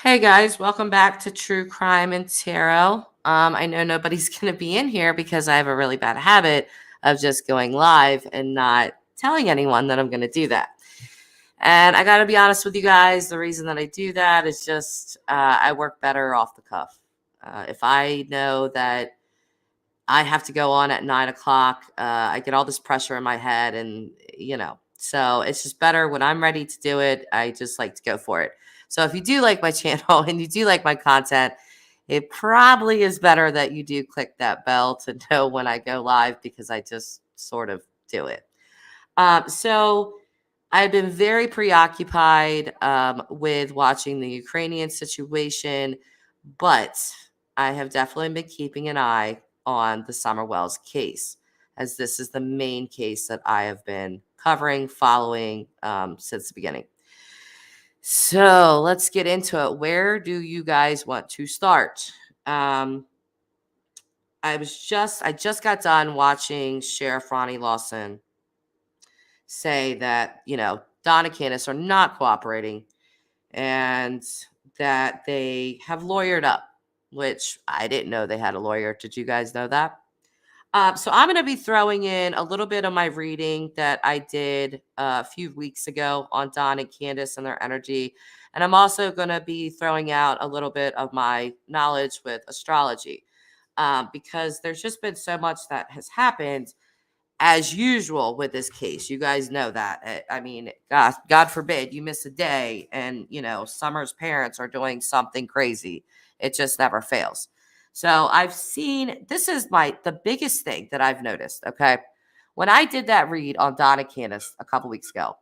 Hey guys, welcome back to True Crime and Tarot. I know nobody's going to be in here because I have a really bad habit of just going live and not telling anyone that I'm going to do that. And I got to be honest with you guys, the reason that I do that is just I work better off the cuff. If I know that I have to go on at 9 o'clock, I get all this pressure in my head, so it's just better when I'm ready to do it. I just like to go for it. So if you do like my channel and you do like my content, it probably is better that you do click that bell to know when I go live because I just sort of do it. So I've been very preoccupied with watching the Ukrainian situation, but I have definitely been keeping an eye on the Summer Wells case, as this is the main case that I have been covering, following since the beginning. So let's get into it. Where do you guys want to start? I just got done watching Sheriff Ronnie Lawson say that, Don and Candus are not cooperating and that they have lawyered up, which I didn't know they had a lawyer. Did you guys know that? So I'm going to be throwing in a little bit of my reading that I did a few weeks ago on Don and Candus and their energy. And I'm also going to be throwing out a little bit of my knowledge with astrology because there's just been so much that has happened as usual with this case. You guys know that. I mean, God forbid you miss a day and, Summer's parents are doing something crazy. It just never fails. So I've seen, this is the biggest thing that I've noticed, okay? When I did that read on Don and Candus a couple weeks ago,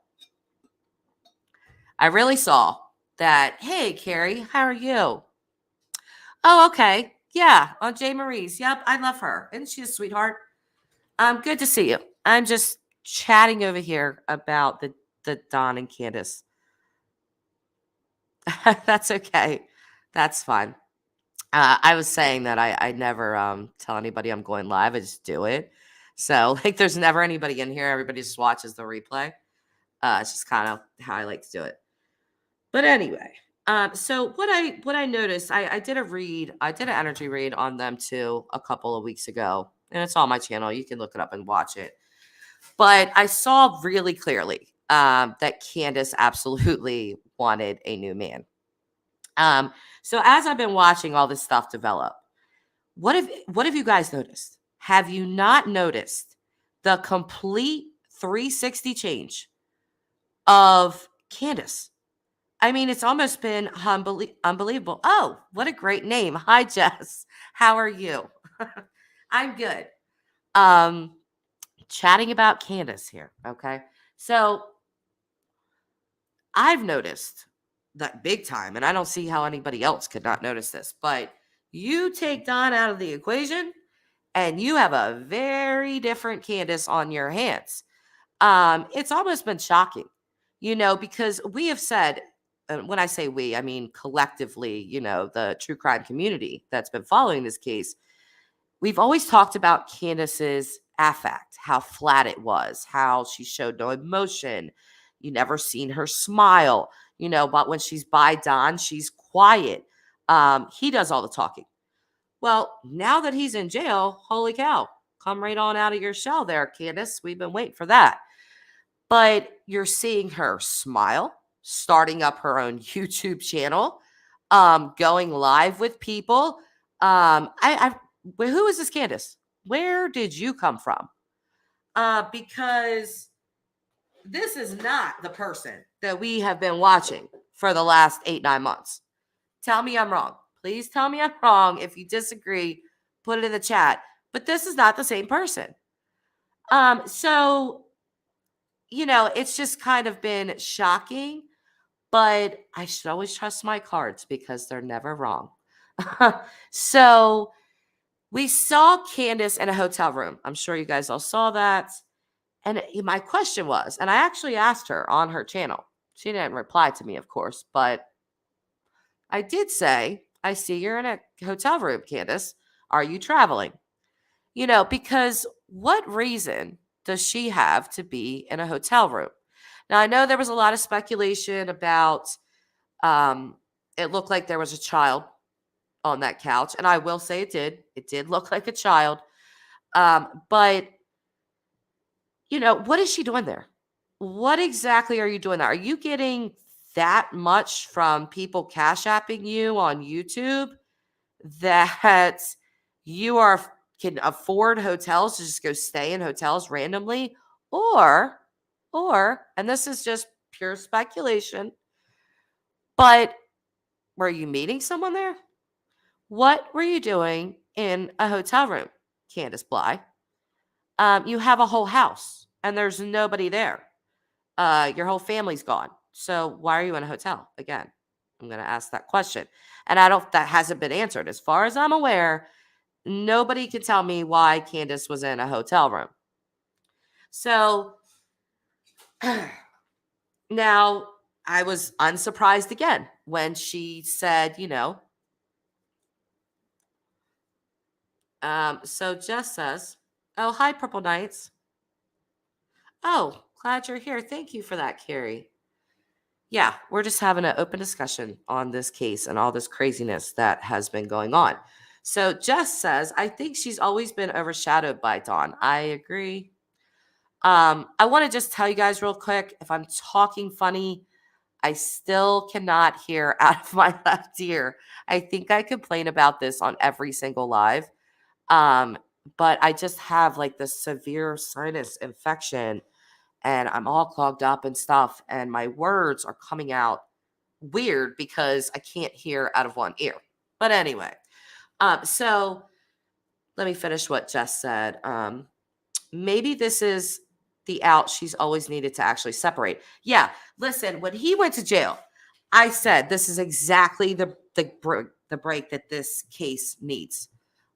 I really saw that, hey, Kerri, how are you? Oh, okay. Yeah, on J. Marie's. Yep, I love her. Isn't she a sweetheart? Good to see you. I'm just chatting over here about the Don and Candus. That's okay. That's fine. I was saying that I never tell anybody I'm going live. I just do it. So like there's never anybody in here. Everybody just watches the replay. It's just kind of how I like to do it. But anyway, so what I noticed, I did an energy read on them too a couple of weeks ago, and it's on my channel. You can look it up and watch it. But I saw really clearly that Candus absolutely wanted a new man. So as I've been watching all this stuff develop, what have you guys noticed? Have you not noticed the complete 360 change of Candus? I mean, it's almost been unbelievable. Oh, what a great name. Hi, Jess. How are you? I'm good. Um, Chatting about Candus here, okay? So I've noticed that big time, and I don't see how anybody else could not notice this, but you take Don out of the equation, and you have a very different Candus on your hands. It's almost been shocking, because we have said, and when I say we, I mean collectively, the true crime community that's been following this case, we've always talked about Candus's affect, how flat it was, how she showed no emotion. You never seen her smile, but when she's by Don, she's quiet. He does all the talking. Well, now that he's in jail, holy cow, come right on out of your shell there, Candus. We've been waiting for that. But you're seeing her smile, starting up her own YouTube channel, going live with people. Who is this Candus? Where did you come from? Because this is not the person that we have been watching for the last 8-9 months. Tell me I'm wrong. Please tell me I'm wrong. If you disagree, put it in the chat. But this is not the same person. So, it's just kind of been shocking, but I should always trust my cards because they're never wrong. So we saw Candus in a hotel room. I'm sure you guys all saw that. And my question was, and I actually asked her on her channel. She didn't reply to me, of course, but I did say, I see you're in a hotel room, Candus. Are you traveling? Because what reason does she have to be in a hotel room? Now, I know there was a lot of speculation about it looked like there was a child on that couch. And I will say it did. It did look like a child. But, what is she doing there? What exactly are you doing there? Are you getting that much from people cash apping you on YouTube that can afford hotels to just go stay in hotels randomly? Or, and this is just pure speculation, but were you meeting someone there? What were you doing in a hotel room, Candus Bly? You have a whole house and there's nobody there. Your whole family's gone. So why are you in a hotel? Again, I'm going to ask that question. And that hasn't been answered. As far as I'm aware, nobody can tell me why Candus was in a hotel room. So now I was unsurprised again when she said, so Jess says, oh, hi, Purple Knights. Oh, glad you're here. Thank you for that, Kerri. Yeah, we're just having an open discussion on this case and all this craziness that has been going on. So Jess says, I think she's always been overshadowed by Don. I agree. I want to just tell you guys real quick, if I'm talking funny, I still cannot hear out of my left ear. I think I complain about this on every single live. But I just have like this severe sinus infection and I'm all clogged up and stuff. And my words are coming out weird because I can't hear out of one ear. But anyway, so let me finish what Jess said. Maybe this is the out she's always needed to actually separate. Yeah, listen, when he went to jail, I said this is exactly the break that this case needs.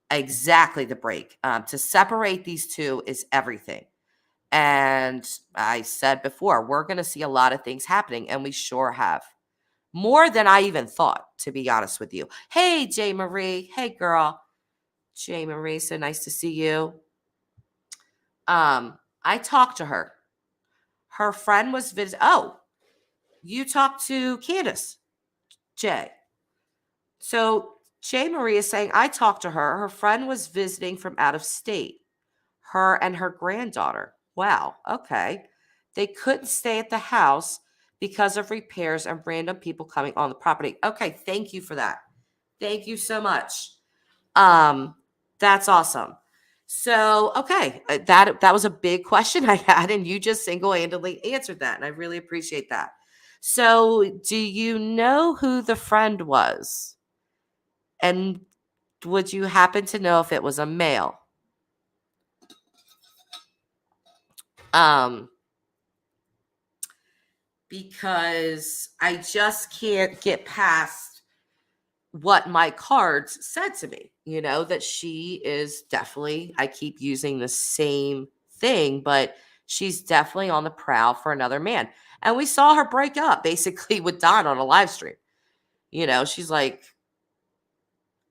Exactly the break. To separate these two is everything. And I said before, we're going to see a lot of things happening, and we sure have. More than I even thought, to be honest with you. Hey, J. Marie. Hey, girl. J. Marie, so nice to see you. I talked to her. Her friend was visiting. Oh, you talked to Candus, Jay. So J. Marie is saying, I talked to her. Her friend was visiting from out of state. Her and her granddaughter. Wow. Okay. They couldn't stay at the house because of repairs and random people coming on the property. Okay. Thank you for that. Thank you so much. That's awesome. So, okay. That was a big question I had, and you just single-handedly answered that. And I really appreciate that. So do you know who the friend was? And would you happen to know if it was a male? Because I just can't get past what my cards said to me, that she is definitely, I keep using the same thing, but she's definitely on the prowl for another man. And we saw her break up basically with Don on a live stream. She's like,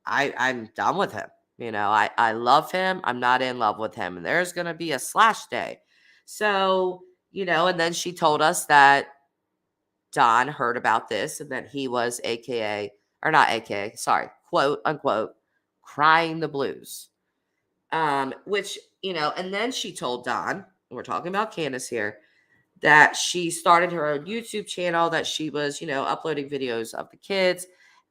I'm done with him. I love him. I'm not in love with him. And there's going to be a slash day. So, and then she told us that Don heard about this and that he was quote unquote, crying the blues. Which, and then she told Don, we're talking about Candus here, that she started her own YouTube channel, that she was, uploading videos of the kids.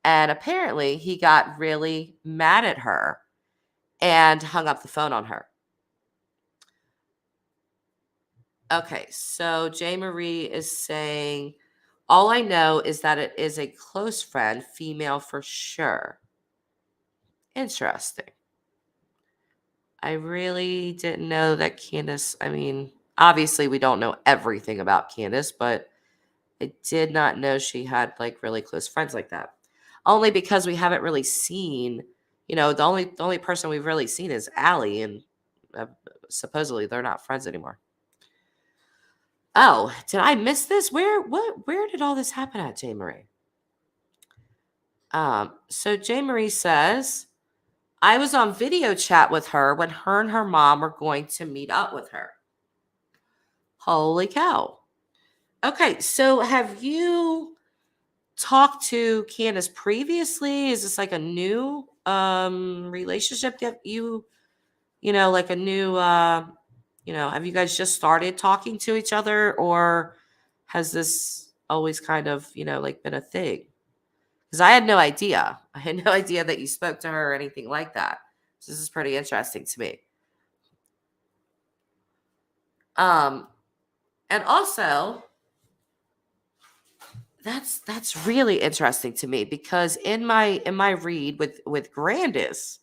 And apparently he got really mad at her and hung up the phone on her. Okay, so J. Marie is saying, all I know is that it is a close friend, female for sure. Interesting. I really didn't know that Candus, obviously we don't know everything about Candus, but I did not know she had like really close friends like that. Only because we haven't really seen, the only person we've really seen is Allie, and supposedly they're not friends anymore. Oh, did I miss this? Where did all this happen at, J. Marie? So J. Marie says, I was on video chat with her when her and her mom were going to meet up with her. Holy cow. Okay, so have you talked to Candus previously? Is this like a new relationship that like a new have you guys just started talking to each other, or has this always kind of, like been a thing? Because I had no idea. I had no idea that you spoke to her or anything like that. So this is pretty interesting to me. And also, that's really interesting to me, because in my read with Grandis,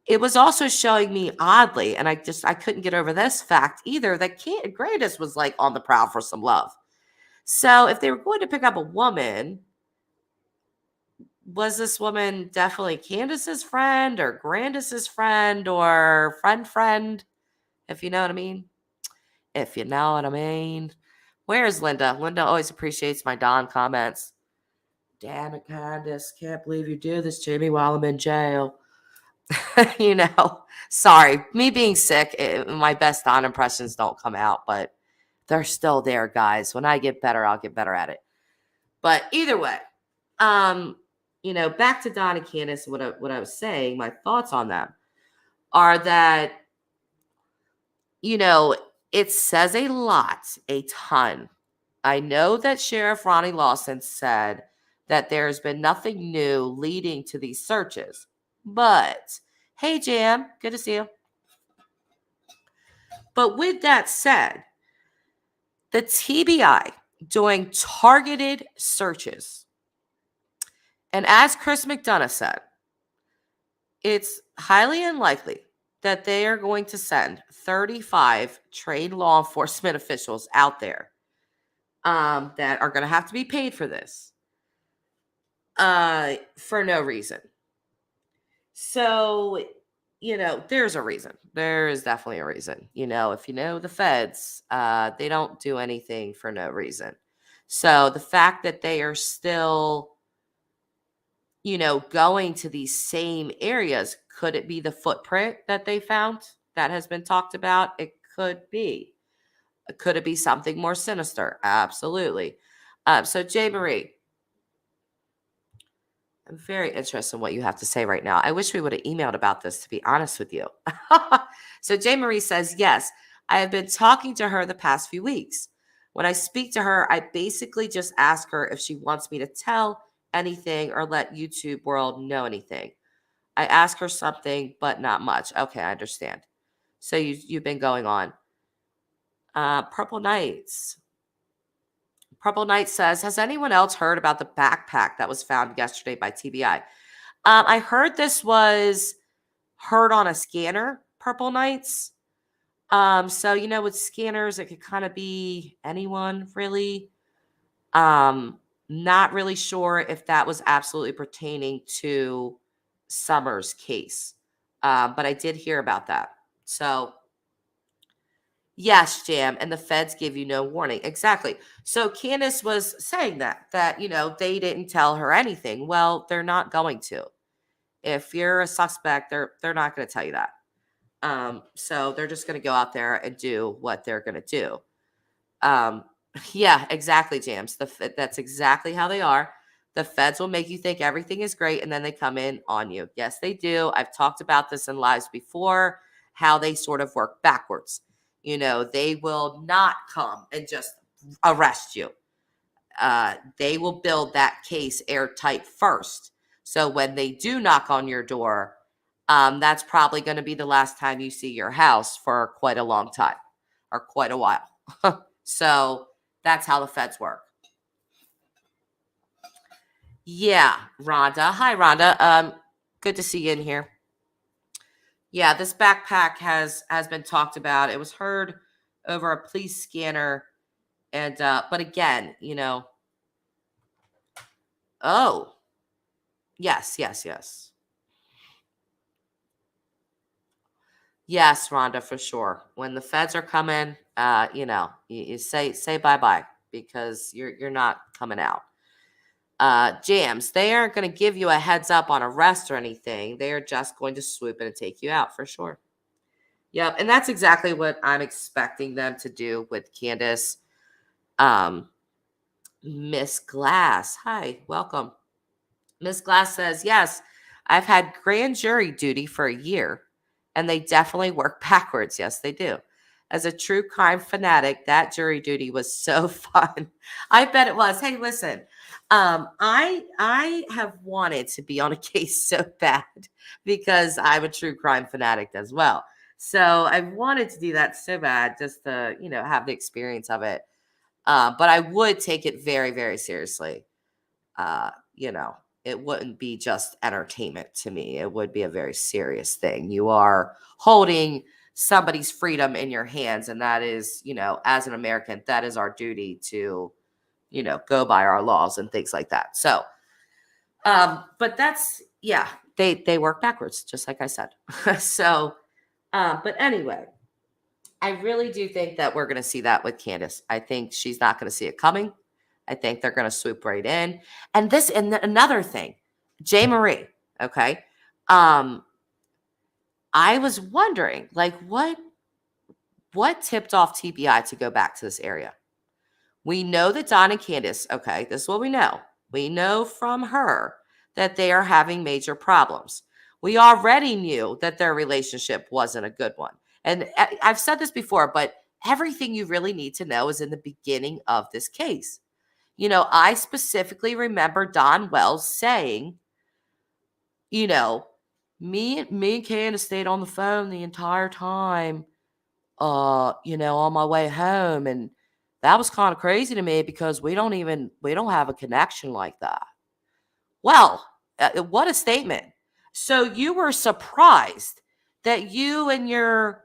it was also showing me oddly, and I couldn't get over this fact either, that Grandis was like on the prowl for some love. So if they were going to pick up a woman, was this woman definitely Candus's friend or Grandis's friend or friend, if you know what I mean? If you know what I mean. Where's Linda? Linda always appreciates my Don comments. Damn it, Candus. Can't believe you do this to me while I'm in jail. Sorry. Me being sick, my best Don impressions don't come out, but they're still there, guys. When I get better, I'll get better at it. But either way, back to Don and Candus, what I was saying, my thoughts on them are that, it says a ton. I know that Sheriff Ronnie Lawson said that there's been nothing new leading to these searches. But, hey, Jam, good to see you. But with that said, the TBI doing targeted searches, and as Chris McDonough said, it's highly unlikely that they are going to send 35 trained law enforcement officials out there that are going to have to be paid for this for no reason. So, there's a reason. There is definitely a reason. If you know the feds, they don't do anything for no reason. So the fact that they are still, going to these same areas, could it be the footprint that they found that has been talked about? It could be. Could it be something more sinister? Absolutely. So Jay Marie, I'm very interested in what you have to say right now. I wish we would have emailed about this, to be honest with you. So Jay Marie says, yes, I have been talking to her the past few weeks. When I speak to her, I basically just ask her if she wants me to tell anything or let YouTube world know anything. I ask her something, but not much. Okay, I understand. So you've been going on. Purple Knights. Purple Knight says, has anyone else heard about the backpack that was found yesterday by TBI? I heard this was heard on a scanner, Purple Knights. So, with scanners, it could kind of be anyone, really. Not really sure if that was absolutely pertaining to Summer's case. But I did hear about that. So, yes, Jam, and the feds give you no warning. Exactly. So Candus was saying that they didn't tell her anything. Well, they're not going to. If you're a suspect, they're not going to tell you that. So they're just going to go out there and do what they're going to do. Yeah, exactly, Jams. That's exactly how they are. The feds will make you think everything is great, and then they come in on you. Yes, they do. I've talked about this in lives before, how they sort of work backwards. They will not come and just arrest you. They will build that case airtight first. So when they do knock on your door, that's probably going to be the last time you see your house for quite a long time or quite a while. So that's how the feds work. Yeah, Rhonda. Hi, Rhonda. Good to see you in here. Yeah, this backpack has been talked about. It was heard over a police scanner, and but again, oh, yes. Yes, Rhonda, for sure. When the feds are coming, you say bye-bye, because you're not coming out. Jams, they aren't going to give you a heads up on arrest or anything. They are just going to swoop in and take you out for sure. Yep, and that's exactly what I'm expecting them to do with Candus. Miss Glass. Hi, welcome. Miss Glass says, yes, I've had grand jury duty for a year, and they definitely work backwards. Yes, they do. As a true crime fanatic, that jury duty was so fun. I bet it was. Hey, listen, I have wanted to be on a case so bad because I'm a true crime fanatic as well. So I wanted to do that so bad just to, have the experience of it. But I would take it very, very seriously. Uh, you know, it wouldn't be just entertainment to me. It would be a very serious thing. You are holding somebody's freedom in your hands. And that is, as an American, that is our duty to, go by our laws and things like that. So, but that's, yeah, they work backwards, just like I said. So, but anyway, I really do think that we're going to see that with Candus. I think she's not going to see it coming. I think they're going to swoop right in. And another thing, J. Marie, okay? I was wondering, like, what tipped off TBI to go back to this area? We know that Don and Candus, okay, this is what we know. We know from her that they are having major problems. We already knew that their relationship wasn't a good one. And I've said this before, but everything you really need to know is in the beginning of this case. I specifically remember Don Wells saying, me and Candace stayed on the phone the entire time, on my way home. And that was kind of crazy to me because we don't have a connection like that. Well, what a statement. So you were surprised that you and your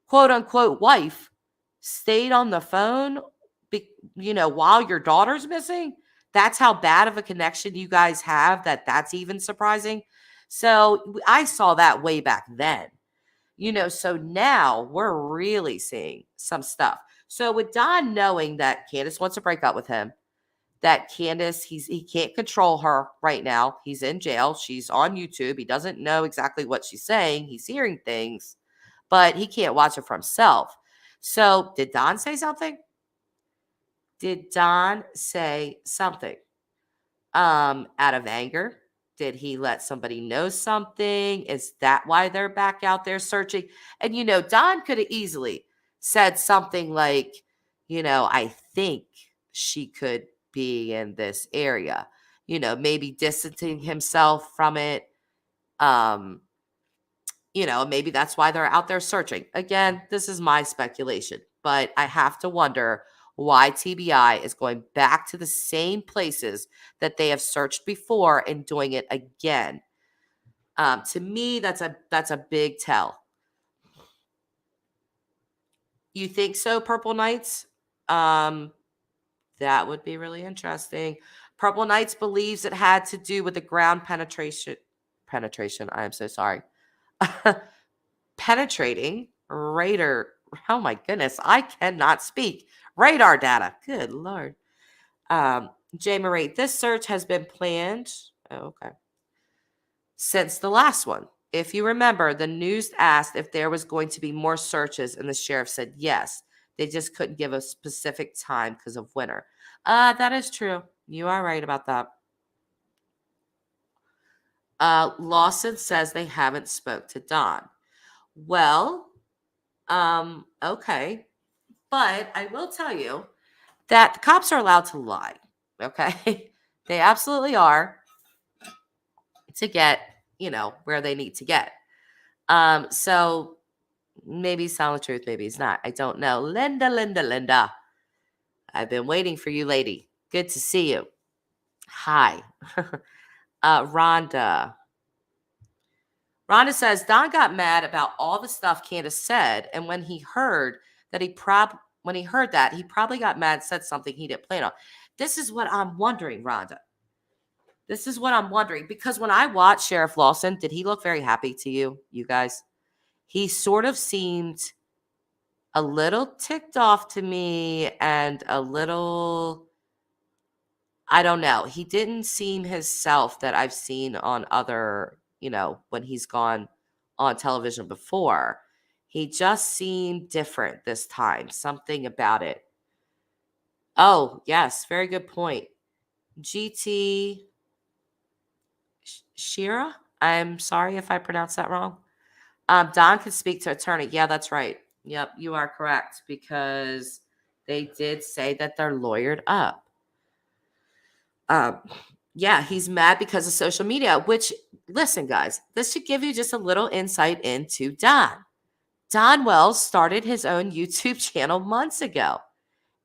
quote unquote wife stayed on the phone, while your daughter's missing? That's how bad of a connection you guys have, that's even surprising. So I saw that way back then, so now we're really seeing some stuff. So with Don knowing that Candus wants to break up with him, that Candus, he can't control her right now. He's in jail. She's on YouTube. He doesn't know exactly what she's saying. He's hearing things, but he can't watch it for himself. So did Don say something? Did Don say something? Out of anger? Did he let somebody know something? Is that why they're back out there searching? And, Don could have easily said something like, I think she could be in this area, maybe distancing himself from it. Maybe that's why they're out there searching. Again, this is my speculation, but I have to wonder why TBI is going back to the same places that they have searched before and doing it again. To me, that's a big tell. You think so, Purple Knights? That would be really interesting. Purple Knights believes it had to do with the ground penetration. I am so sorry. Penetrating radar. Oh my goodness, I cannot speak. Radar data. Good Lord. J. Marie, this search has been planned. Oh, okay. Since the last one. If you remember, the news asked if there was going to be more searches, and the sheriff said yes. They just couldn't give a specific time because of winter. That is true. You are right about that. Lawson says they haven't spoke to Don. Well, okay. But I will tell you that the cops are allowed to lie. Okay. They absolutely are, to get, where they need to get. So maybe he's telling the truth, maybe he's not. I don't know. Linda. I've been waiting for you, lady. Good to see you. Hi. Rhonda. Rhonda says Don got mad about all the stuff Candus said, and when he heard that, he probably got mad, said something he didn't plan on. This is what I'm wondering, Rhonda. This is what I'm wondering, because when I watched Sheriff Lawson, did he look very happy to you guys? He sort of seemed a little ticked off to me and a little, I don't know. He didn't seem his self that I've seen on other, when he's gone on television before. He just seemed different this time. Something about it. Oh, yes. Very good point. GT Shira. I'm sorry if I pronounced that wrong. Don can speak to attorney. Yeah, that's right. Yep, you are correct because they did say that they're lawyered up. Yeah, he's mad because of social media, which, listen, guys, this should give you just a little insight into Don. Don Wells started his own YouTube channel months ago.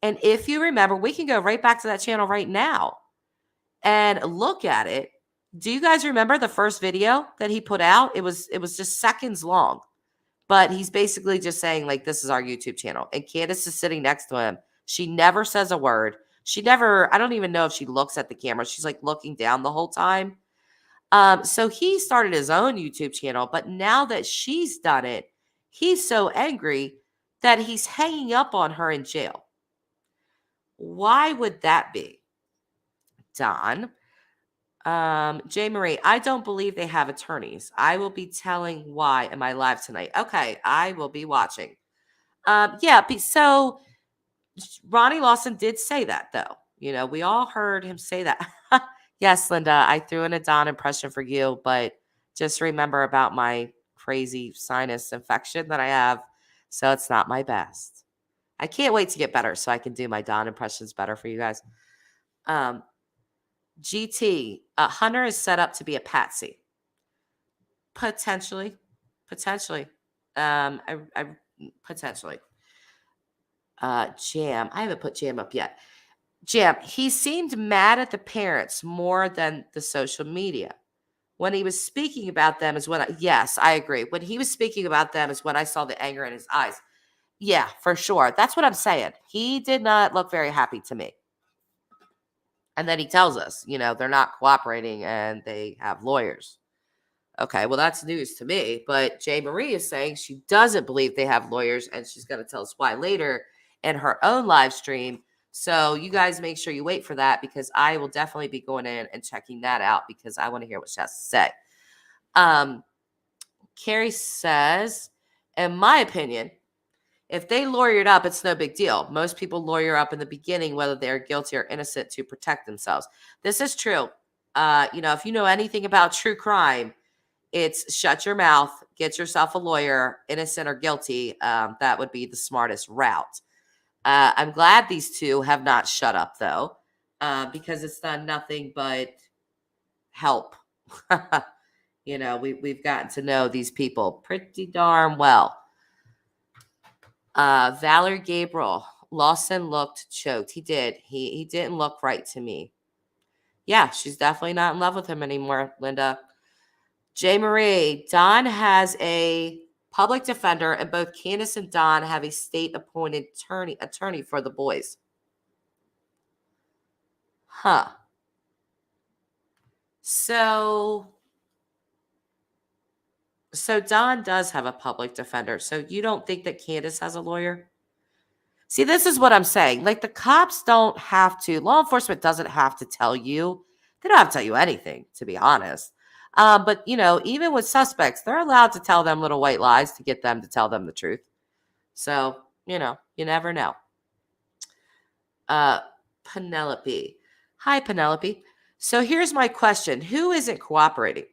And if you remember, we can go right back to that channel right now and look at it. Do you guys remember the first video that he put out? It was just seconds long. But he's basically just saying, like, this is our YouTube channel. And Candus is sitting next to him. She never says a word. She never, I don't even know if she looks at the camera. She's like looking down the whole time. So he started his own YouTube channel. But now that she's done it, he's so angry that he's hanging up on her in jail. Why would that be? Don. J. Marie, I don't believe they have attorneys. I will be telling why in my live tonight. Okay, I will be watching. Yeah, so Ronnie Lawson did say that, though. You know, we all heard him say that. Yes, Linda, I threw in a Don impression for you, but just remember about my crazy sinus infection that I have, so it's not my best. I can't wait to get better so I can do my Don impressions better for you guys. GT, Hunter is set up to be a patsy. Potentially. Potentially. Potentially. Jam. I haven't put Jam up yet. Jam, he seemed mad at the parents more than the social media. When he was speaking about them is when yes, I agree. When he was speaking about them is when I saw the anger in his eyes. Yeah, for sure. That's what I'm saying. He did not look very happy to me. And then he tells us, you know, they're not cooperating and they have lawyers. Okay, well, that's news to me. But J. Marie is saying she doesn't believe they have lawyers, and she's going to tell us why later in her own live stream. So you guys make sure you wait for that because I will definitely be going in and checking that out because I want to hear what she has to say. Kerri says, in my opinion, if they lawyered up, it's no big deal. Most people lawyer up in the beginning, whether they're guilty or innocent, to protect themselves. This is true. You know, if you know anything about true crime, it's shut your mouth, get yourself a lawyer, innocent or guilty. That would be the smartest route. I'm glad these two have not shut up, though, because it's done nothing but help. You know, we've gotten to know these people pretty darn well. Valerie Gabriel, Lawson looked choked. He did. He didn't look right to me. Yeah, she's definitely not in love with him anymore, Linda. J. Marie, Don has a public defender, and both Candus and Don have a state-appointed attorney for the boys. Huh. So Don does have a public defender. So you don't think that Candus has a lawyer? See, this is what I'm saying. Like, the cops don't have to, law enforcement doesn't have to tell you. They don't have to tell you anything, to be honest. But, you know, even with suspects, they're allowed to tell them little white lies to get them to tell them the truth. So, you know, you never know. Penelope. Hi, Penelope. So here's my question. Who isn't cooperating?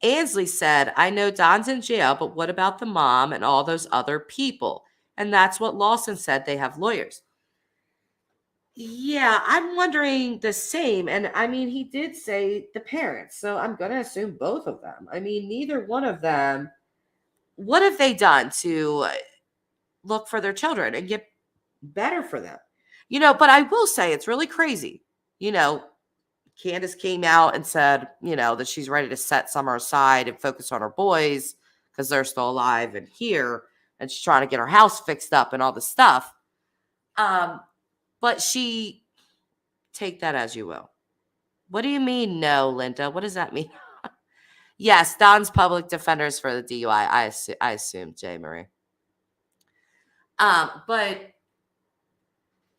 Ansley said, I know Don's in jail, but what about the mom and all those other people? And that's what Lawson said. They have lawyers. Yeah, I'm wondering the same. And I mean, he did say the parents. So I'm going to assume both of them. I mean, neither one of them. What have they done to look for their children and get better for them? You know, but I will say it's really crazy. You know, Candus came out and said, you know, that she's ready to set summer aside and focus on her boys because they're still alive and here. And she's trying to get her house fixed up and all this stuff. But she, take that as you will. What do you mean, no, Linda? What does that mean? Yes, Don's public defenders for the DUI. I assume, J. Marie. But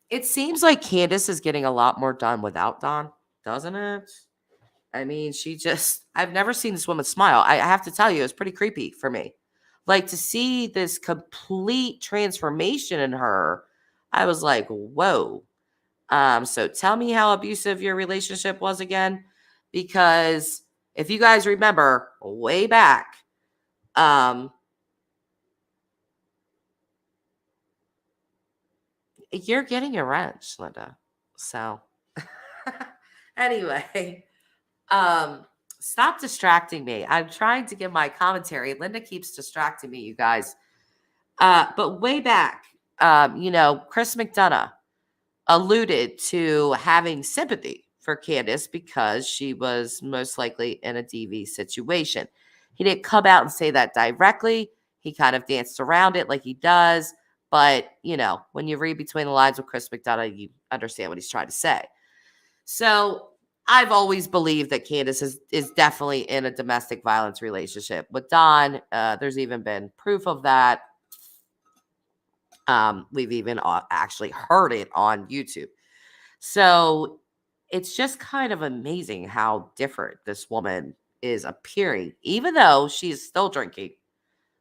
it seems like Candus is getting a lot more done without Don, doesn't it? I mean, I've never seen this woman smile. I have to tell you, it's pretty creepy for me. Like, to see this complete transformation in her, I was like, whoa, So tell me how abusive your relationship was again, because if you guys remember way back, you're getting your wrench, Linda. So anyway, stop distracting me. I'm trying to give my commentary. Linda keeps distracting me, you guys. But way back, Chris McDonough alluded to having sympathy for Candus because she was most likely in a DV situation. He didn't come out and say that directly. He kind of danced around it like he does. But, when you read between the lines with Chris McDonough, you understand what he's trying to say. So I've always believed that Candus is definitely in a domestic violence relationship with Don. There's even been proof of that. We've even actually heard it on YouTube. So it's just kind of amazing how different this woman is appearing, even though she's still drinking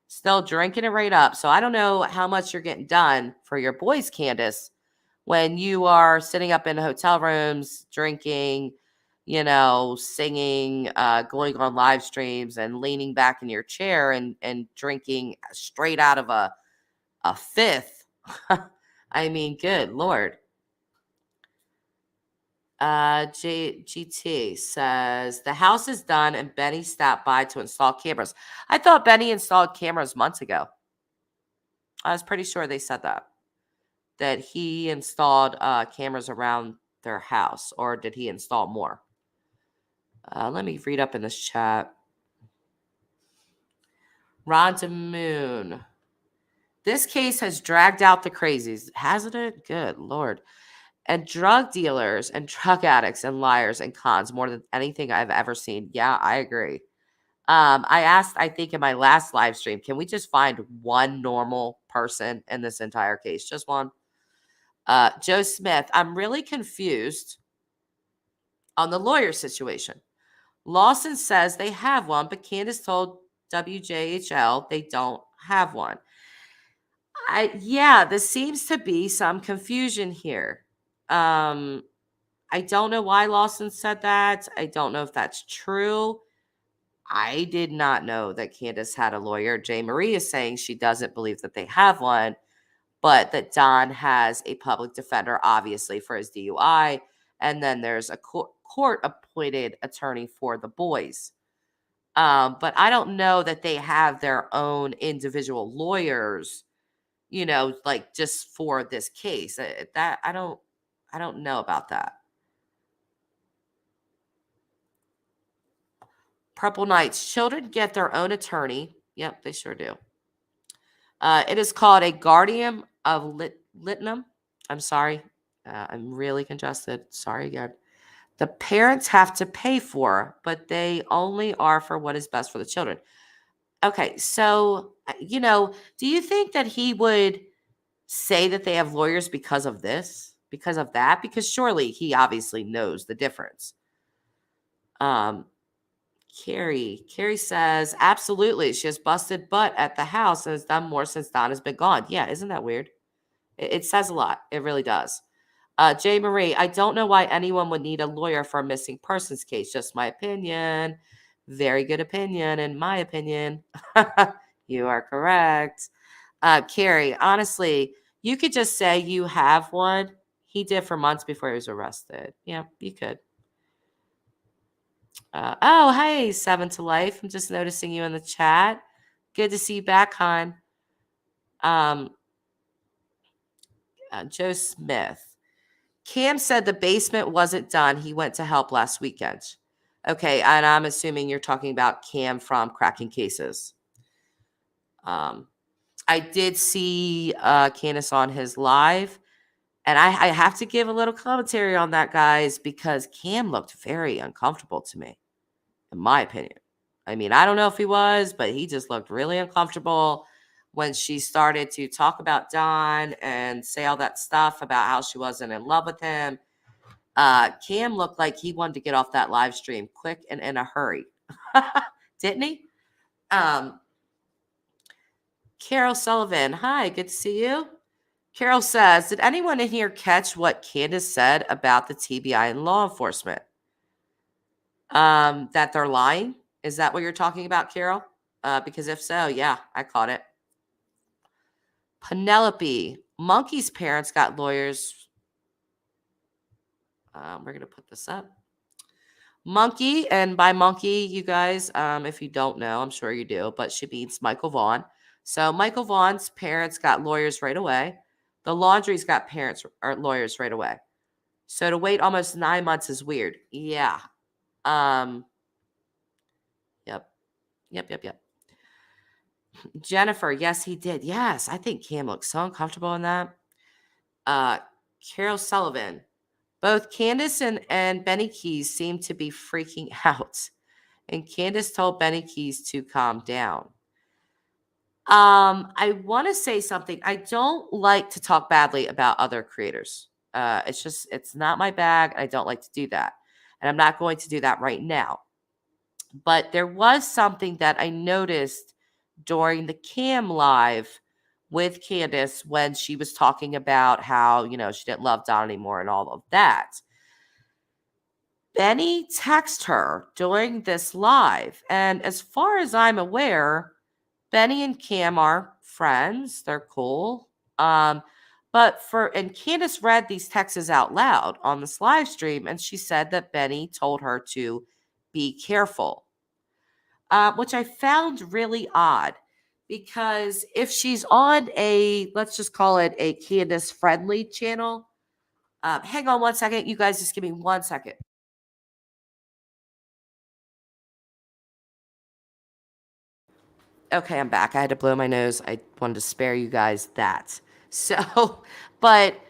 it right up. So I don't know how much you're getting done for your boys, Candus, when you are sitting up in hotel rooms, drinking, singing, going on live streams and leaning back in your chair and drinking straight out of a fifth. I mean, good Lord. GT says the house is done and Benny stopped by to install cameras. I thought Benny installed cameras months ago. I was pretty sure they said that he installed cameras around their house, or did he install more? Let me read up in this chat. Rhonda Moon. This case has dragged out the crazies, hasn't it? Good Lord. And drug dealers and drug addicts and liars and cons more than anything I've ever seen. Yeah, I agree. I asked, I think in my last live stream, can we just find one normal person in this entire case? Just one. Joe Smith, I'm really confused on the lawyer situation. Lawson says they have one, but Candus told WJHL they don't have one. There seems to be some confusion here. I don't know why Lawson said that. I don't know if that's true. I did not know that Candus had a lawyer. Jay Marie is saying she doesn't believe that they have one, but that Don has a public defender, obviously, for his DUI. And then there's a court-appointed attorney for the boys. But I don't know that they have their own individual lawyers, like just for this case. That I don't know about that. Purple Knights. Children get their own attorney. Yep, they sure do. It is called a guardian of litem. I'm sorry. I'm really congested. Sorry again. The parents have to pay for, but they only are for what is best for the children. Okay, so, do you think that he would say that they have lawyers because of this? Because of that? Because surely he obviously knows the difference. Kerri says, absolutely. She has busted butt at the house and has done more since Don has been gone. Yeah, isn't that weird? It says a lot. It really does. Jay Marie, I don't know why anyone would need a lawyer for a missing persons case. Just my opinion. Very good opinion, in my opinion. You are correct. Kerri, honestly, you could just say you have one. He did for months before he was arrested. Yeah, you could. Oh, hey, Seven to Life. I'm just noticing you in the chat. Good to see you back, hon. Joe Smith. Cam said the basement wasn't done. He went to help last weekend. Okay, and I'm assuming you're talking about Cam from Cracking Cases. I did see Candus on his live, and I have to give a little commentary on that, guys, because Cam looked very uncomfortable to me, in my opinion. I mean, I don't know if he was, but he just looked really uncomfortable when she started to talk about Don and say all that stuff about how she wasn't in love with him. Cam looked like he wanted to get off that live stream quick and in a hurry. Didn't he? Carol Sullivan. Hi, good to see you. Carol says, did anyone in here catch what Candus said about the TBI and law enforcement? That they're lying? Is that what you're talking about, Carol? Because if so, yeah, I caught it. Penelope, Monkey's parents got lawyers. We're going to put this up. Monkey, and by monkey, you guys, if you don't know, I'm sure you do, but she means Michael Vaughn. So Michael Vaughn's parents got lawyers right away. The Laundries got parents or lawyers right away. So to wait almost 9 months is weird. Yeah. Yep. Jennifer, yes, he did. Yes, I think Cam looks so uncomfortable in that. Carol Sullivan, both Candus and Benny Keys seem to be freaking out. And Candus told Benny Keys to calm down. I want to say something. I don't like to talk badly about other creators. It's not my bag. I don't like to do that. And I'm not going to do that right now. But there was something that I noticed during the cam live with Candus when she was talking about how, she didn't love Don anymore and all of that. Benny texted her during this live. And as far as I'm aware, Benny and Cam are friends. They're cool. And Candus read these texts out loud on this live stream, and she said that Benny told her to be careful, which I found really odd because if she's on let's just call it a Candus friendly channel. Hang on 1 second. You guys just give me 1 second. Okay, I'm back. I had to blow my nose. I wanted to spare you guys that. So, but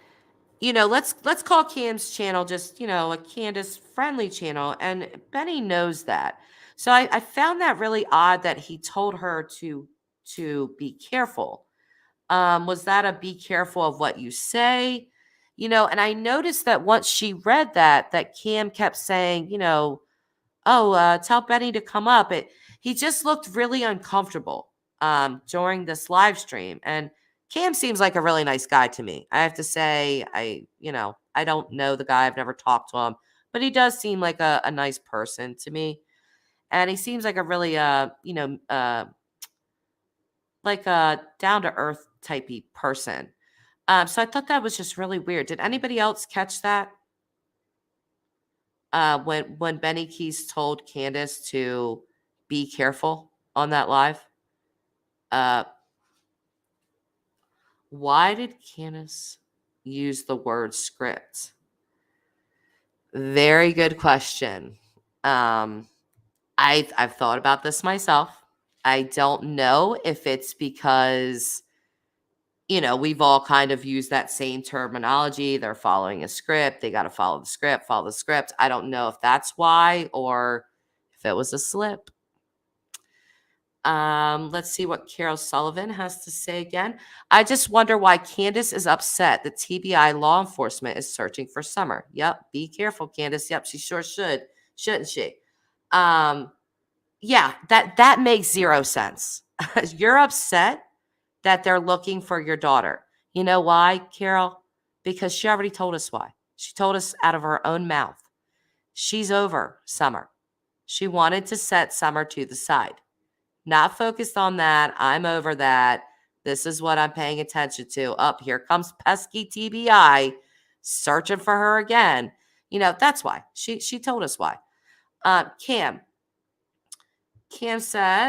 let's call Cam's channel just, a Candus friendly channel, and Benny knows that. So I found that really odd that he told her to be careful. Was that a be careful of what you say? And I noticed that once she read that Cam kept saying, tell Benny to come up. He just looked really uncomfortable during this live stream. And Cam seems like a really nice guy to me. I have to say, I don't know the guy. I've never talked to him, but he does seem like a nice person to me. And he seems like a really, like a down-to-earth typey person. So I thought that was just really weird. Did anybody else catch that? When Benny Keys told Candus to be careful on that live? Why did Candus use the word script? Very good question. I've thought about this myself. I don't know if it's because, we've all kind of used that same terminology. They're following a script. They got to follow the script. I don't know if that's why or if it was a slip. Let's see what Carol Sullivan has to say again. I just wonder why Candus is upset that TBI law enforcement is searching for Summer. Yep. Be careful, Candus. Yep. She sure should. Shouldn't she? Yeah, that makes zero sense. You're upset that they're looking for your daughter. You know why, Carol? Because she already told us why. She told us out of her own mouth. She's over Summer. She wanted to set Summer to the side. Not focused on that. I'm over that. This is what I'm paying attention to. Up here comes pesky TBI searching for her again. That's why. She told us why. Cam said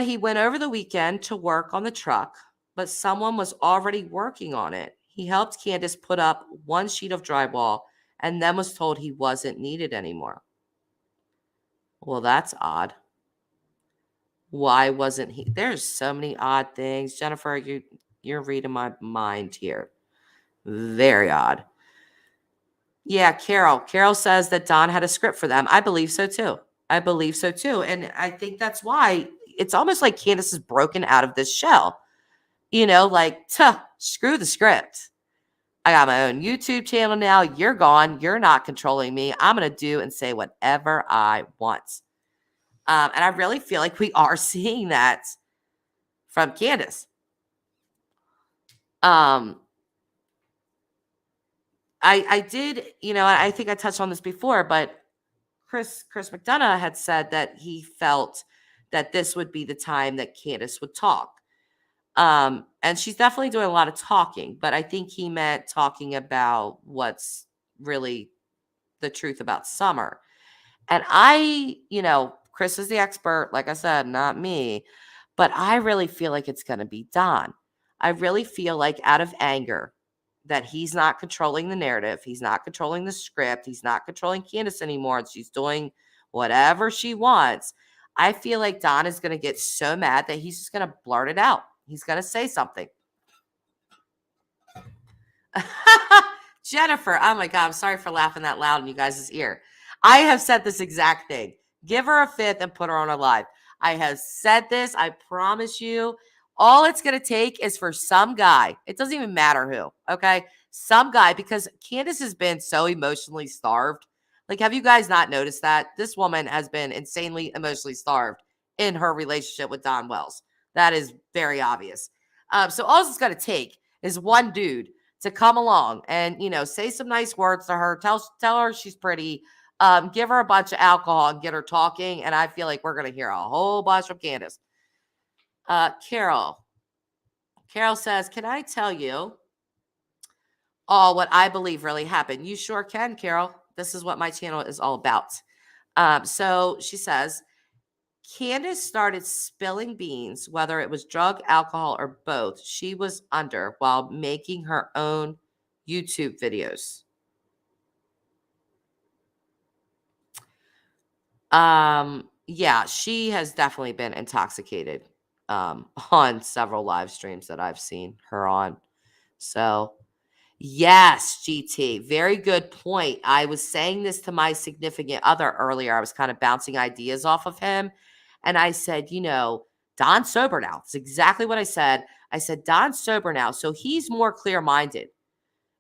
he went over the weekend to work on the truck, but someone was already working on it. He helped Candus put up one sheet of drywall and then was told he wasn't needed anymore. Well, that's odd. Why wasn't he? There's so many odd things. Jennifer, you're reading my mind here. Very odd. Yeah, Carol says that Don had a script for them. I believe so too. And I think that's why it's almost like Candus is broken out of this shell. Screw the script. I got my own YouTube channel now. You're gone. You're not controlling me. I'm going to do and say whatever I want. And I really feel like we are seeing that from Candus. Um, I did, I think I touched on this before, but Chris McDonough had said that he felt that this would be the time that Candus would talk. And she's definitely doing a lot of talking, but I think he meant talking about what's really the truth about Summer. And Chris is the expert, like I said, not me, but I really feel like it's going to be Don. I really feel like out of anger that he's not controlling the narrative, he's not controlling the script, he's not controlling Candus anymore, and she's doing whatever she wants. I feel like Don is going to get so mad that he's just going to blurt it out. He's going to say something. Jennifer, oh my God, I'm sorry for laughing that loud in you guys' ear. I have said this exact thing. Give her a fifth and put her on a live. I have said this. I promise you. All it's going to take is for some guy. It doesn't even matter who. Okay. Some guy, because Candus has been so emotionally starved. Like, have you guys not noticed that? This woman has been insanely emotionally starved in her relationship with Don Wells. That is very obvious. So all it's going to take is one dude to come along and, say some nice words to her, tell her she's pretty, give her a bunch of alcohol and get her talking. And I feel like we're going to hear a whole bunch from Candus. Carol says, can I tell you all what I believe really happened? You sure can, Carol. This is what my channel is all about. So she says, Candus started spilling beans, whether it was drug, alcohol, or both. She was under while making her own YouTube videos. Yeah, she has definitely been intoxicated on several live streams that I've seen her on. So, yes, GT, very good point. I was saying this to my significant other earlier. I was kind of bouncing ideas off of him. And I said, Don's sober now. It's exactly what I said. I said, Don's sober now. So he's more clear-minded.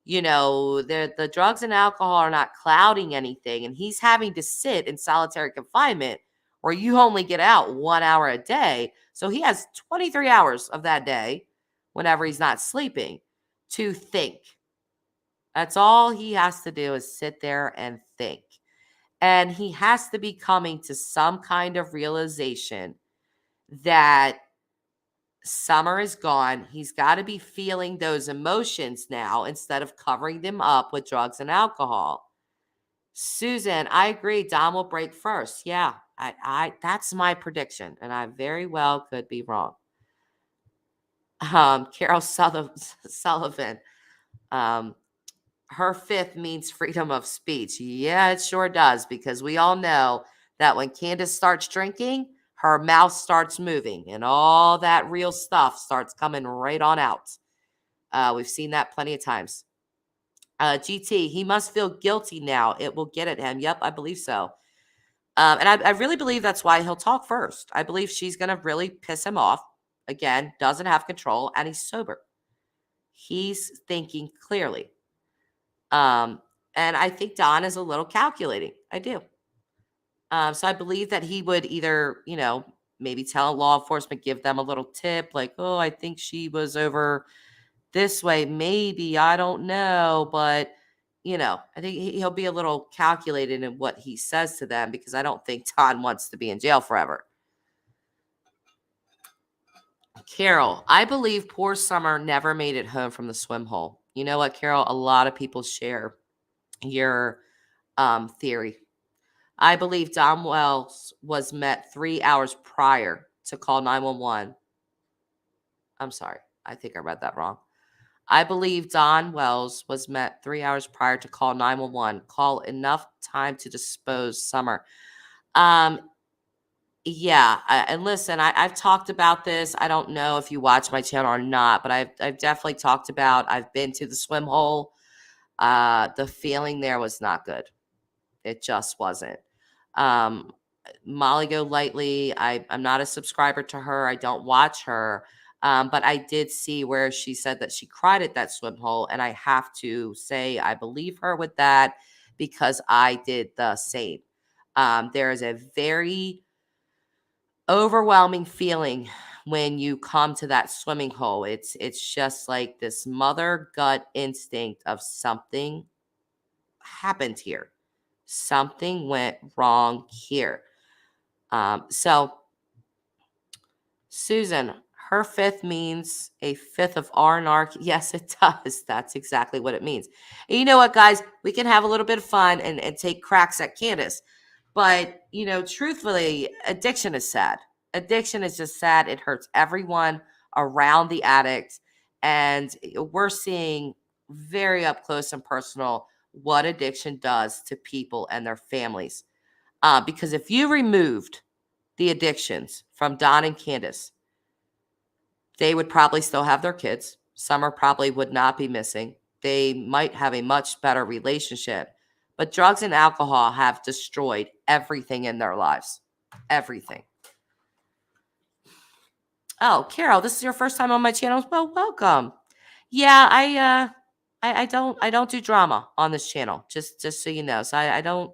The drugs and alcohol are not clouding anything. And he's having to sit in solitary confinement where you only get out 1 hour a day. So he has 23 hours of that day, whenever he's not sleeping, to think. That's all he has to do is sit there and think. And he has to be coming to some kind of realization that Summer is gone. He's got to be feeling those emotions now instead of covering them up with drugs and alcohol. Susan, I agree. Don will break first. Yeah, I that's my prediction, and I very well could be wrong. Carol Sullivan, her fifth means freedom of speech. Yeah, it sure does, because we all know that when Candus starts drinking, her mouth starts moving and all that real stuff starts coming right on out. We've seen that plenty of times. GT, he must feel guilty now. It will get at him. Yep, I believe so. And I really believe that's why he'll talk first. I believe she's going to really piss him off. Again, doesn't have control, and he's sober. He's thinking clearly. And I think Don is a little calculating. I do. So I believe that he would either, maybe tell law enforcement, give them a little tip, like, oh, I think she was over this way. Maybe, I don't know. But, I think he'll be a little calculated in what he says to them, because I don't think Don wants to be in jail forever. Carol, I believe poor Summer never made it home from the swim hole. You know what, Carol? A lot of people share your theory. I believe Don Wells was met 3 hours prior to call 911. I'm sorry. I think I read that wrong. I believe Don Wells was met 3 hours prior to call 911. Call enough time to dispose Summer. Yeah. And listen, I've talked about this. I don't know if you watch my channel or not, but I've definitely talked about, I've been to the swim hole. The feeling there was not good. It just wasn't. Molly Golightly, I'm not a subscriber to her. I don't watch her. But I did see where she said that she cried at that swim hole. And I have to say, I believe her with that, because I did the same. There is a very overwhelming feeling when you come to that swimming hole. It's just like this mother gut instinct of something happened here. Something went wrong here. So Susan, her fifth means a fifth of R&R. Yes, it does. That's exactly what it means. And you know what, guys? We can have a little bit of fun and take cracks at Candus. But, truthfully, addiction is sad. Addiction is just sad. It hurts everyone around the addict. And we're seeing very up close and personal what addiction does to people and their families. Because if you removed the addictions from Don and Candus, they would probably still have their kids. Summer probably would not be missing. They might have a much better relationship. But drugs and alcohol have destroyed everything in their lives. Everything. Oh, Carol, this is your first time on my channel. Well, welcome. Yeah, I don't do drama on this channel. Just so you know. So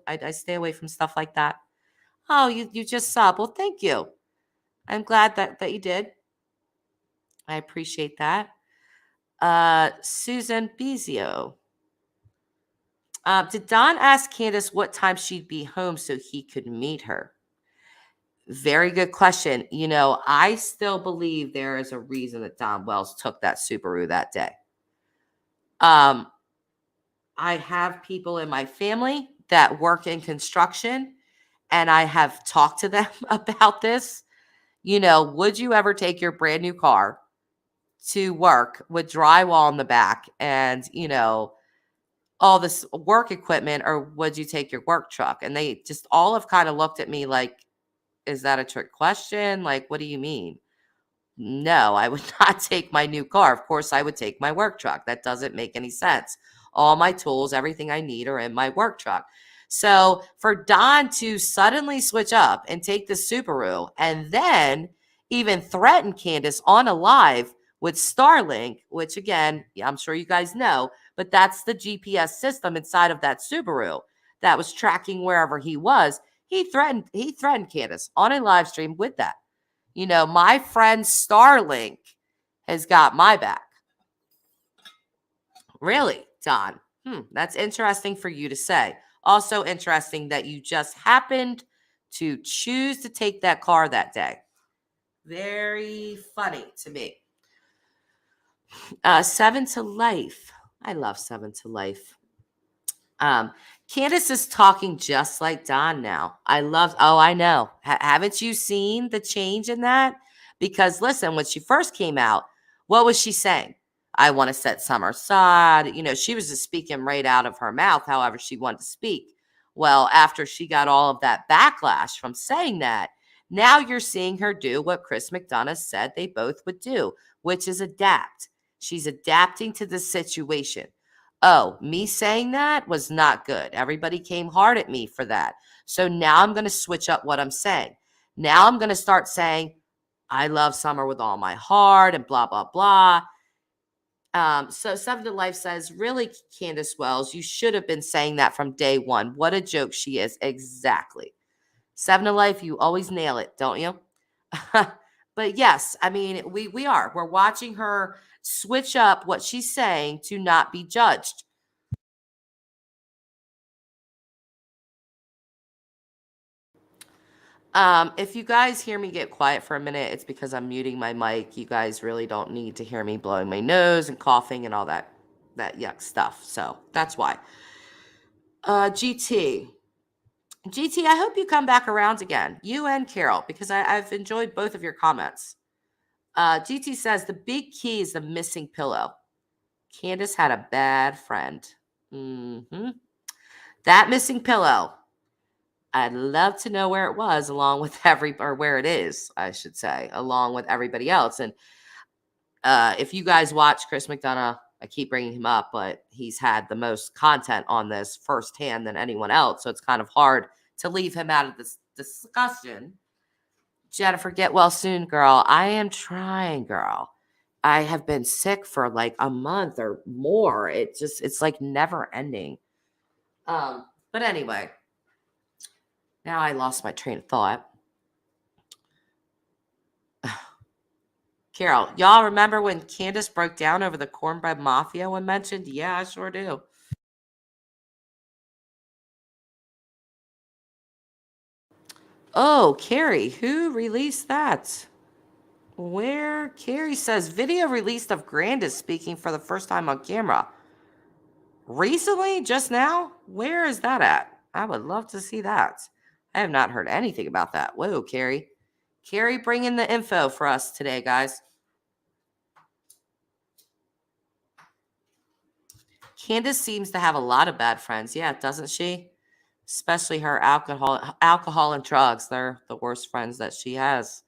I stay away from stuff like that. Oh, you just sub. Well, thank you. I'm glad that you did. I appreciate that. Susan Bezio. Did Don ask Candus what time she'd be home so he could meet her? Very good question. I still believe there is a reason that Don Wells took that Subaru that day. I have people in my family that work in construction, and I have talked to them about this. Would you ever take your brand new car to work with drywall in the back and, all this work equipment, or would you take your work truck? And they just all have kind of looked at me like, is that a trick question? Like, what do you mean? No, I would not take my new car. Of course, I would take my work truck. That doesn't make any sense. All my tools, everything I need are in my work truck. So for Don to suddenly switch up and take the Subaru and then even threaten Candus on a live with Starlink, which again, I'm sure you guys know, but that's the GPS system inside of that Subaru that was tracking wherever he was. He threatened Candus on a live stream with that. My friend Starlink has got my back. Really, Don? That's interesting for you to say. Also interesting that you just happened to choose to take that car that day. Very funny to me. 7 to Life. I love 7 to Life. Candus is talking just like Don now. I know. Haven't you seen the change in that? Because listen, when she first came out, what was she saying? I want to set Summer aside. She was just speaking right out of her mouth, however she wanted to speak. Well, after she got all of that backlash from saying that, now you're seeing her do what Chris McDonough said they both would do, which is adapt. She's adapting to the situation. Oh, me saying that was not good. Everybody came hard at me for that. So now I'm going to switch up what I'm saying. Now I'm going to start saying, I love Summer with all my heart and blah, blah, blah. So 7 to Life says, really, Candus Wells, you should have been saying that from day one. What a joke she is. Exactly. 7 to Life, you always nail it, don't you? But yes, I mean, we are. We're watching her switch up what she's saying to not be judged. If you guys hear me get quiet for a minute, it's because I'm muting my mic. You guys really don't need to hear me blowing my nose and coughing and all that yuck stuff. So that's why. GT, I hope you come back around again. You and Carol, because I've enjoyed both of your comments. GT says, the big key is the missing pillow. Candus had a bad friend. That missing pillow. I'd love to know where it was along with where it is, I should say, along with everybody else. And if you guys watch Chris McDonough, I keep bringing him up, but he's had the most content on this firsthand than anyone else. So it's kind of hard to leave him out of this discussion. Jennifer, get well soon, girl. I am trying, girl. I have been sick for like a month or more. It's like never ending. But anyway, now I lost my train of thought. Carol, y'all remember when Candus broke down over the cornbread mafia when mentioned? Yeah, I sure do. Oh, Kerri, who released that? Where? Kerri says video released of Candus speaking for the first time on camera. Recently? Just now? Where is that at? I would love to see that. I have not heard anything about that. Whoa, Kerri. Kerri, bring in the info for us today, guys. Candus seems to have a lot of bad friends. Yeah, doesn't she? Especially her alcohol and drugs. They're the worst friends that she has.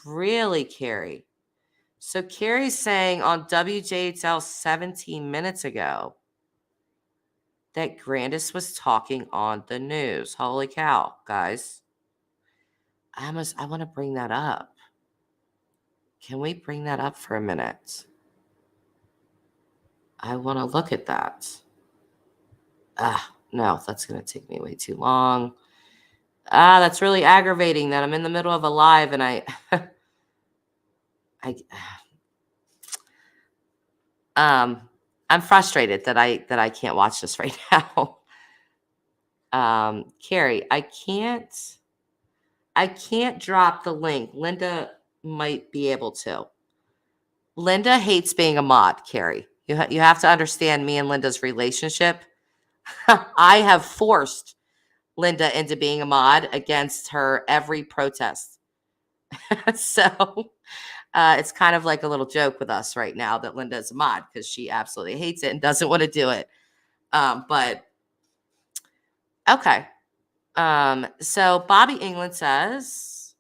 Really, Kerri. So Kerri's saying on WJHL 17 minutes ago that Candus was talking on the news. Holy cow, guys. I want to bring that up. Can we bring that up for a minute? I want to look at that. No, that's going to take me way too long. That's really aggravating that I'm in the middle of a live and I'm frustrated that I can't watch this right now. Kerri, I can't drop the link. Linda might be able to. Linda hates being a mod, Kerri. You have to understand me and Linda's relationship. I have forced Linda into being a mod against her every protest. So it's kind of like a little joke with us right now that Linda's a mod because she absolutely hates it and doesn't want to do it. But okay. So Bobby England says,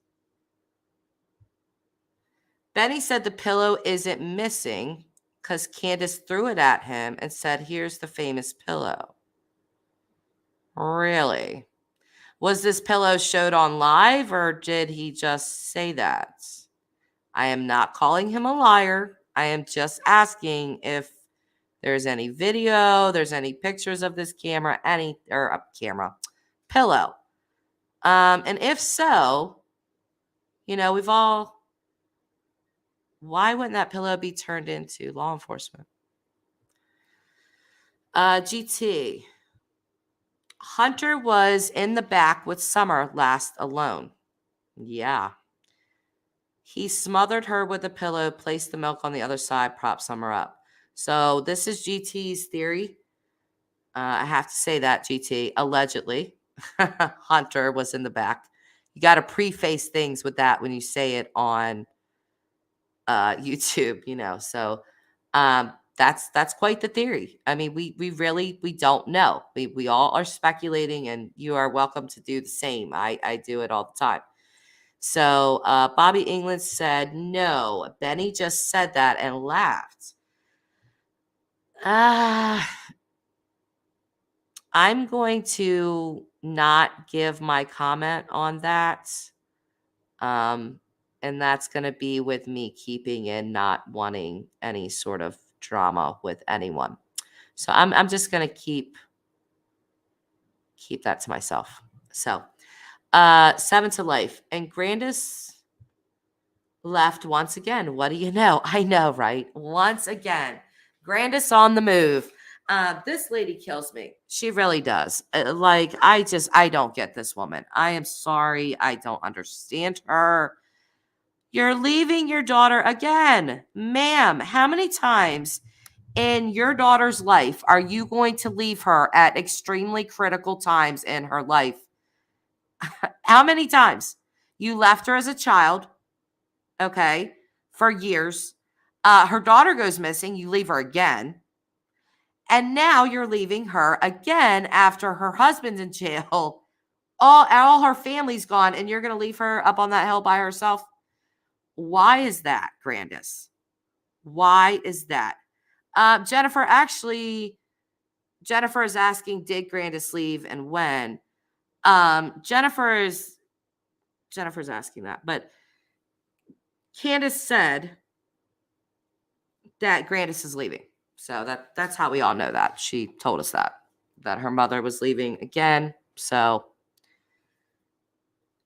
Benny said the pillow isn't missing because Candus threw it at him and said, here's the famous pillow. Really? Was this pillow showed on live or did he just say that? I am not calling him a liar. I am just asking if there's any video, there's any pictures of this camera, pillow. And if so, why wouldn't that pillow be turned into law enforcement? GT. Hunter was in the back with Summer last alone. Yeah. He smothered her with a pillow, placed the milk on the other side, propped Summer up. So this is GT's theory. I have to say that, GT. Allegedly, Hunter was in the back. You got to preface things with that when you say it on YouTube, So that's quite the theory. I mean, we don't know. We all are speculating, and you are welcome to do the same. I do it all the time. So Bobby England said, no, Benny just said that and laughed. I'm going to not give my comment on that. And that's going to be with me keeping in not wanting any sort of drama with anyone. So I'm just going to keep that to myself. So 7 to life. And Candus left once again. What do you know? I know, right? Once again. Candus on the move. This lady kills me. She really does. I don't get this woman. I am sorry. I don't understand her. You're leaving your daughter again. Ma'am, how many times in your daughter's life are you going to leave her at extremely critical times in her life? How many times? You left her as a child, okay, for years. Her daughter goes missing. You leave her again. And now you're leaving her again after her husband's in jail. All her family's gone, and you're going to leave her up on that hill by herself? Why is that, Candus? Why is that? Jennifer is asking, did Candus leave and when? Jennifer's asking that, but Candus said that Candus is leaving. So that's how we all know that. She told us that her mother was leaving again. So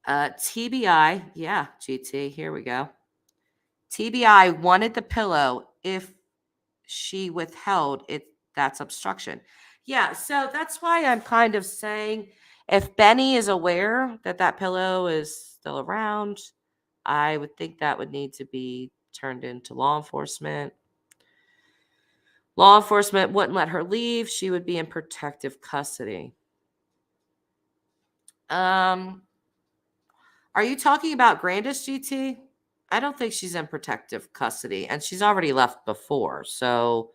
TBI, yeah, GT, here we go. TBI wanted the pillow. If she withheld it, that's obstruction. Yeah, so that's why I'm kind of saying if Benny is aware that that pillow is still around, I would think that would need to be turned into law enforcement. Law enforcement wouldn't let her leave. She would be in protective custody. Are you talking about Grandis, GT? I don't think she's in protective custody, and she's already left before. So,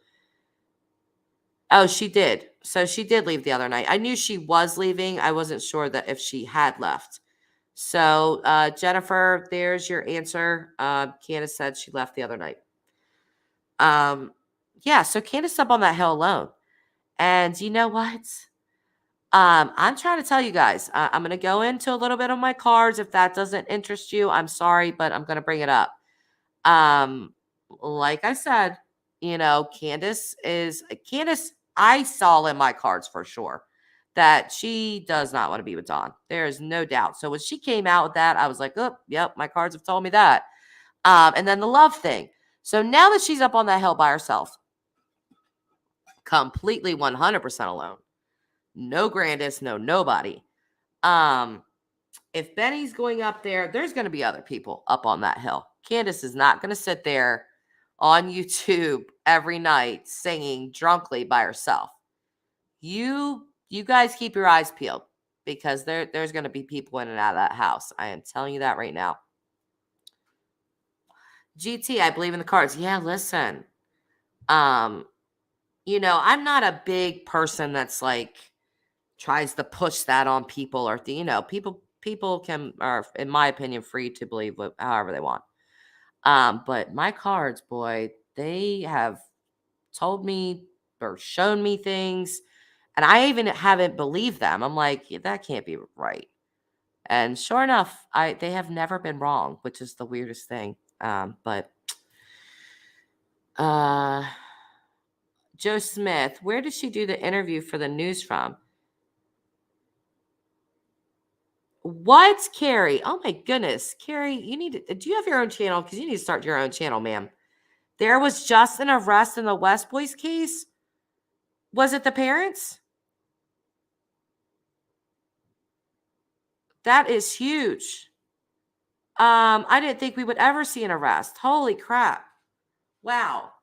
oh, she did. So she did leave the other night. I knew she was leaving. I wasn't sure that if she had left. So, Jennifer, there's your answer. Candus said she left the other night. Yeah, so Candus up on that hill alone. And you know what? I'm trying to tell you guys, I'm going to go into a little bit of my cards. If that doesn't interest you, I'm sorry, but I'm going to bring it up. Like I said, Candus, I saw in my cards for sure that she does not want to be with Don. There is no doubt. So when she came out with that, I was like, oh, yep, my cards have told me that. And then the love thing. So now that she's up on that hill by herself, completely 100% alone, no Grandis, no nobody. If Benny's going up there, there's going to be other people up on that hill. Candus is not going to sit there on YouTube every night singing drunkly by herself. You guys keep your eyes peeled because there's going to be people in and out of that house. I am telling you that right now. GT, I believe in the cards. Yeah, listen. I'm not a big person that's like tries to push that on people or people are, in my opinion, free to believe however they want. But my cards, boy, they have told me or shown me things, and I even haven't believed them. I'm like, yeah, that can't be right. And sure enough, they have never been wrong, which is the weirdest thing. But Joe Smith, where did she do the interview for the news from? What, Kerri? Oh my goodness, Kerri, do you have your own channel? Because you need to start your own channel, ma'am. There was just an arrest in the West Boys case. Was it the parents? That is huge. I didn't think we would ever see an arrest. Holy crap. Wow.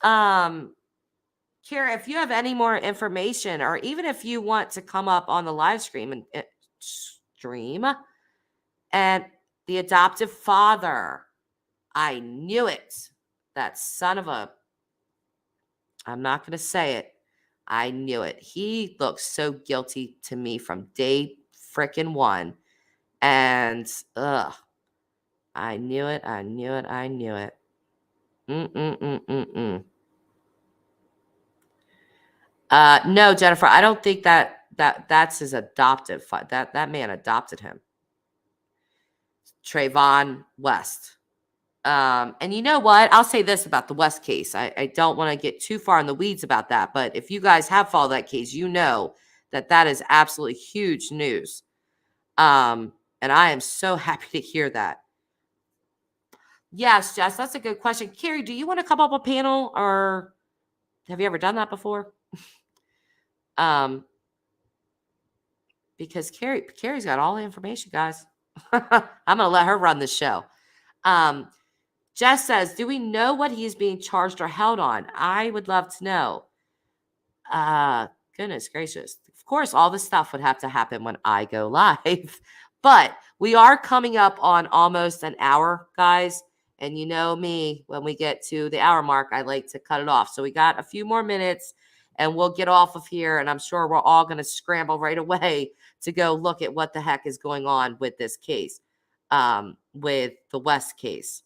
Kerri, if you have any more information, or even if you want to come up on the live stream and the adoptive father, I knew it. That son of a, I'm not going to say it. I knew it. He looked so guilty to me from day freaking one. And, I knew it. No, Jennifer, I don't think that's his adoptive father. That man adopted him. Trayvon West. And you know what? I'll say this about the West case. I don't want to get too far in the weeds about that, but if you guys have followed that case, you know that is absolutely huge news. And I am so happy to hear that. Yes, Jess, that's a good question. Kerri, do you want to come up a panel, or have you ever done that before? Because Kerri's got all the information, guys. I'm going to let her run the show. Jess says, do we know what he's being charged or held on? I would love to know. Goodness gracious. Of course, all this stuff would have to happen when I go live. But we are coming up on almost an hour, guys. And you know me, when we get to the hour mark, I like to cut it off. So we got a few more minutes and we'll get off of here. And I'm sure we're all going to scramble right away to go look at what the heck is going on with this case, with the West case.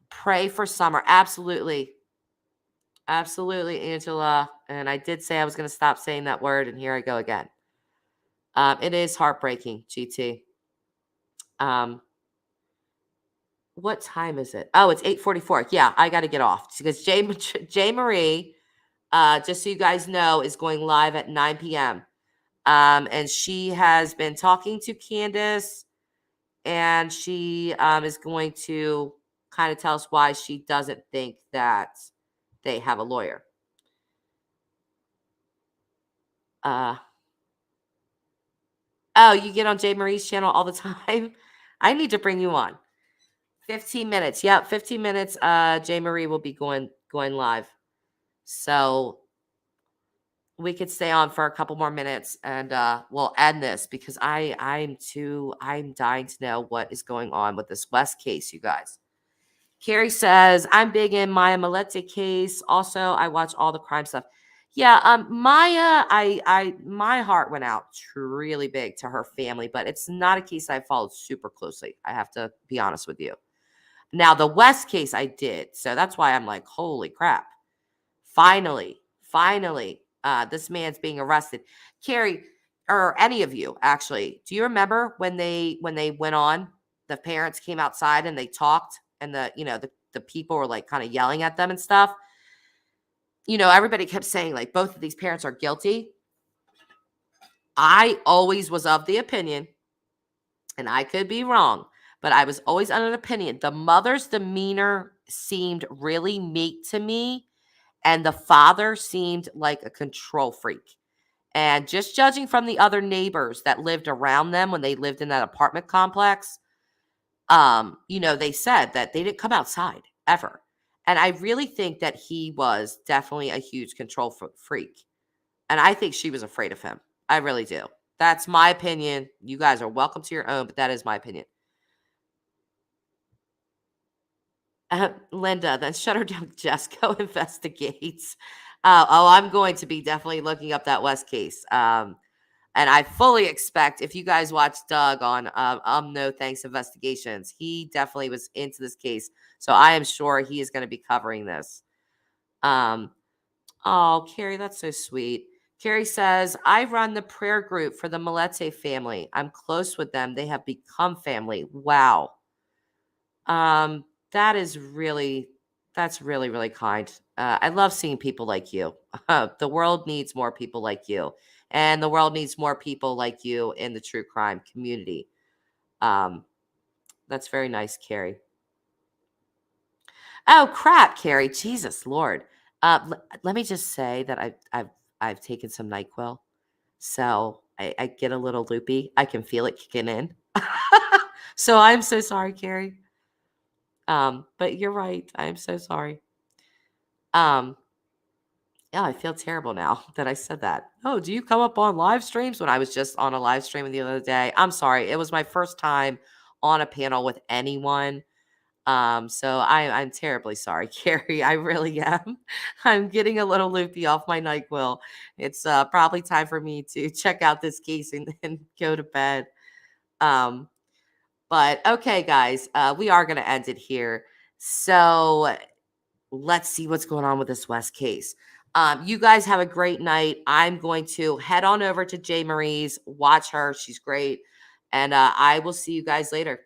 Pray for summer. Absolutely. Absolutely, Angela. And I did say I was going to stop saying that word, and here I go again. It is heartbreaking, GT. What time is it? Oh, it's 8:44. Yeah, I got to get off because J. Marie, just so you guys know, is going live at 9 p.m. And she has been talking to Candus, and she is going to kind of tell us why she doesn't think that they have a lawyer. Oh, you get on J. Marie's channel all the time? I need to bring you on. 15 minutes. Yep, 15 minutes. J. Marie will be going live. So we could stay on for a couple more minutes and we'll end this because I'm dying to know what is going on with this West case, you guys. Kerri says, I'm big in Maya Millete case. Also, I watch all the crime stuff. Yeah, Maya, my heart went out really big to her family, but it's not a case I followed super closely. I have to be honest with you. Now, the West case I did, so that's why I'm like, holy crap. Finally, this man's being arrested. Kerri, or any of you, actually, do you remember when they went on, the parents came outside and they talked and the people were like kind of yelling at them and stuff? Everybody kept saying like both of these parents are guilty. I always was of the opinion, and I could be wrong, but I was always under an opinion. The mother's demeanor seemed really meek to me, and the father seemed like a control freak. And just judging from the other neighbors that lived around them when they lived in that apartment complex, they said that they didn't come outside ever. And I really think that he was definitely a huge control freak. And I think she was afraid of him. I really do. That's my opinion. You guys are welcome to your own, but that is my opinion. Linda, then shut her down. Jesco investigates. I'm going to be definitely looking up that West case. And I fully expect, if you guys watch Doug on No Thanks Investigations, he definitely was into this case. So I am sure he is going to be covering this. Oh, Kerri, that's so sweet. Kerri says, I run the prayer group for the Millete family. I'm close with them. They have become family. Wow. That's really, really kind. I love seeing people like you. The world needs more people like you. And the world needs more people like you in the true crime community. That's very nice, Kerri. Oh, crap, Kerri. Jesus, Lord. Let me just say that I've taken some NyQuil. So I get a little loopy. I can feel it kicking in. So I'm so sorry, Kerri. But you're right. I'm so sorry. Yeah, I feel terrible now that I said that. Oh, do you come up on live streams? When I was just on a live stream the other day. I'm sorry. It was my first time on a panel with anyone. So I'm terribly sorry, Kerri. I really am. I'm getting a little loopy off my NyQuil. It's probably time for me to check out this case and go to bed. But okay, guys, we are going to end it here. So let's see what's going on with this West case. You guys have a great night. I'm going to head on over to J. Marie's, watch her. She's great. And I will see you guys later.